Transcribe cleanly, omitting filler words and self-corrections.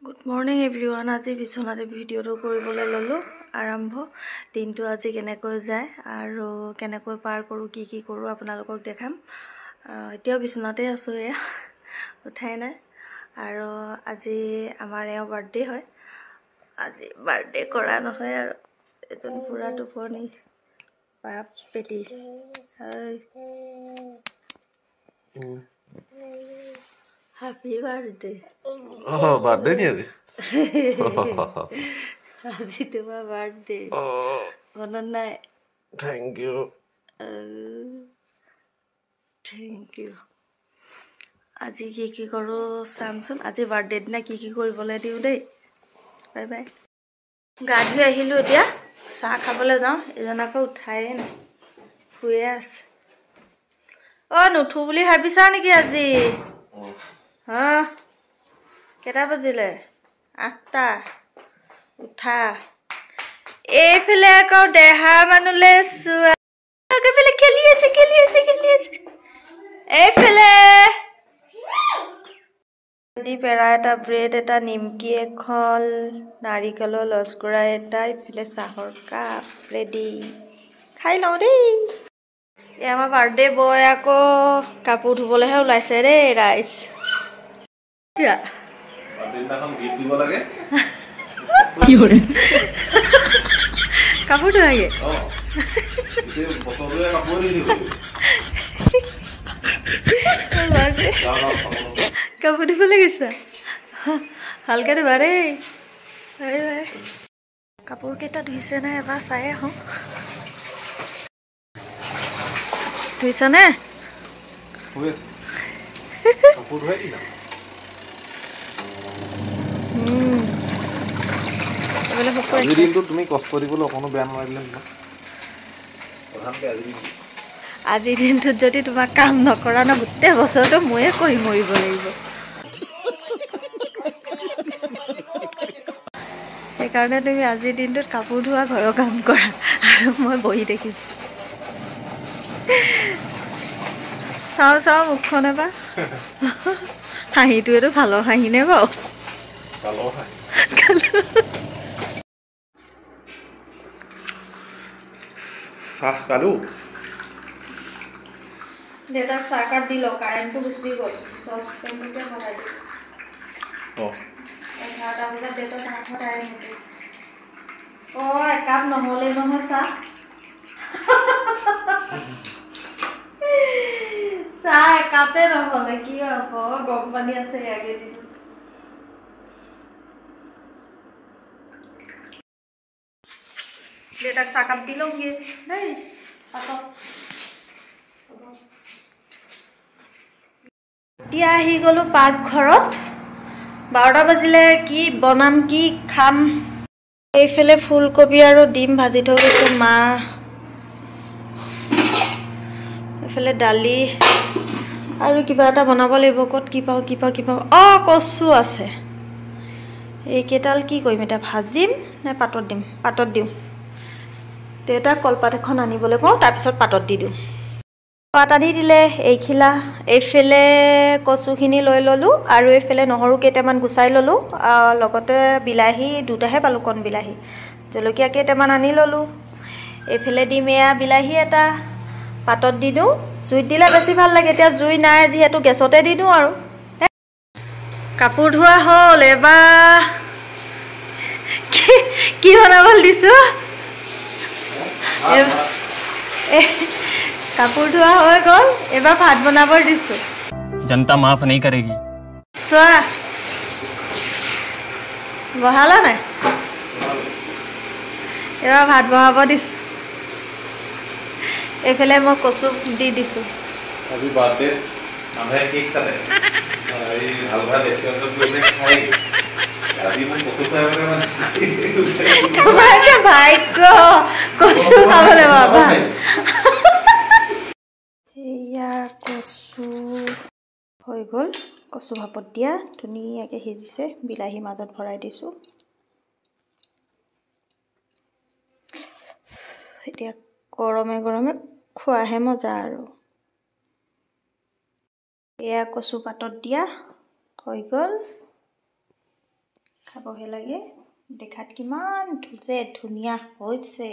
Good morning everyone. আজি বিছনাতে ভিডিওটো কৰিবলৈ ললো আৰম্ভ দিনটো আজি কেনেকৈ যায় আৰু কেনেকৈ পাৰ কৰো কি কৰো আপোনালোকক দেখাম এতিয়া বিছনাতে আছো উঠাই নাই আৰু আজি আমাৰ এও বাৰ্থডে হয় আজি বাৰ্থডে কৰা নহয় আৰু এজন পুৰা টোপনি বাপ পেটি হাই Happy birthday. Oh, birthday ni aji. Aji tuma birthday. Oh, Ononai. thank you. Thank you. Aji ki koro Samsung. Aji birthday dina ki koribole diu dei. Bye bye. Gadhu ahilu etia. Sa khabole jao. Ejonako uthaye na. Huye ase. Oh, nuthu buli habisa niki aji. हाँ केटा बजिले 8টা उठा एफिले को देहा मानुले सुआ केफिले खेली আছে एफिले দি পেৰা এটা bread এটা নিমকি এখন নাৰিকলৰ লস্কৰা এটা এফিলে চাহৰ কাপ ৰেডি খাই লও দেই এ আমাৰ বাৰ্থডে বয় আকৌ কাপোৰ ধুবলেহে ওলাইছে ৰে ৰাইজ Ja. Badin na ham git dibo lage. Ki hore? Kapur dhage. Oh. Ite botol e kapur ni dibo. Kapur dibo lagisa. Halka de bare. Bare bare. Kapur keta dhuise na eba saye ho. Dhuisa na? Hoye. Kapur hoye ki na? আজি দিনটো তুমি কষ্ট দিবলৈ কোনো বেয়া নালাগিলে না প্ৰধানকৈ আজি দিনটোত যদি তোমাক কাম নকৰা না গোটেই বছৰটো ময়ে কৰি মৰিব লাগিব সেইকাৰণে তুমি আজি দিনটোত কাপোৰ ধোৱা ঘৰৰ কাম কৰা আৰু মই বহি দেখিম চাও মুখখন এবা হাঁহিটোৱেতো ভালো হাঁহিনে বাৰু ভালো হাঁহি সাহ কালু দেউতা চাহকাপ দিল কাৰেণ্টটো গুচি গ'ল চচপেনটোতে ভৰাই দিল 11টা বজাত দেউতা চাহ খাই আহিলে একাপ নহ'লে নহয় চাহ একাপে নহ'লে কি হ'ব গৰম পানী আছে ইয়াকে দিলো দেউতাক চাহকাপ দি লওঁগে দেই এতিয়া আহি গ'লো পাকঘৰত 12টা বাজিলে কি বনাম কি খাম এইফালে ফুলকবি আৰু ডিম ভাজি থৈ গৈছে মা এইফালে দালি আৰু কিবা এটা বনাব লাগিব ক'ত কি পাওঁ কচু আছে এই কেটাল কি কৰিম এটা ভাজিম নে পাতত দিম দেউতা কলপাত এখন আনিবলৈ কওঁ তাৰ পিছত পাতত দি দিওঁ পাত আনি দিলে এইখিলা এইফালে কচুখিনি লৈ ললো আৰু এইফালে নহৰু কেইটামান গুচাই ললো লগতে বিলাহী দুটাহে পালো কণ বিলাহী জলকীয়া কেইটামান আনি ললো এইফালে দিম এয়া বিলাহী এটা পাতত দি দিওঁ জুইত দিলে বেছি ভাল লাগে এতিয়া জুই নাই যিহেতু গেছতে দি দিওঁ আৰু কাপোৰ ধোৱা হ'ল এবাৰ কি বনাবলৈ দিছো কাপোৰ ধোৱা হৈ গ'ল এবাৰ ভাত বনাবৰ দিছো जनता माफ नहीं करेगी সোয়া বহালা নাই এবাৰ ভাত বহাব দিছো এইফালে মই কচু দি দিছো আজি বাৰ্থডে আমি কেক কাটে এই হালকা ৰেস্টুৰেন্টত গৈ খাই আজি মই কচু খাবলৈ মানে তোমাৰ যে ভাগ্য কচু খাবলৈ বাবা এয়া কচু হৈ গ'ল কচু ভাপত দিয়া ধুনীয়াকৈ সিজিছে বিলাহী মাজত ভৰাই দিছো এতিয়া গৰমে খোৱাহে মজা আৰু এয়া কচু পাতত দিয়া হৈ গ'ল খাবহে লাগে দেখাত কিমান যে ধুনীয়া হৈছে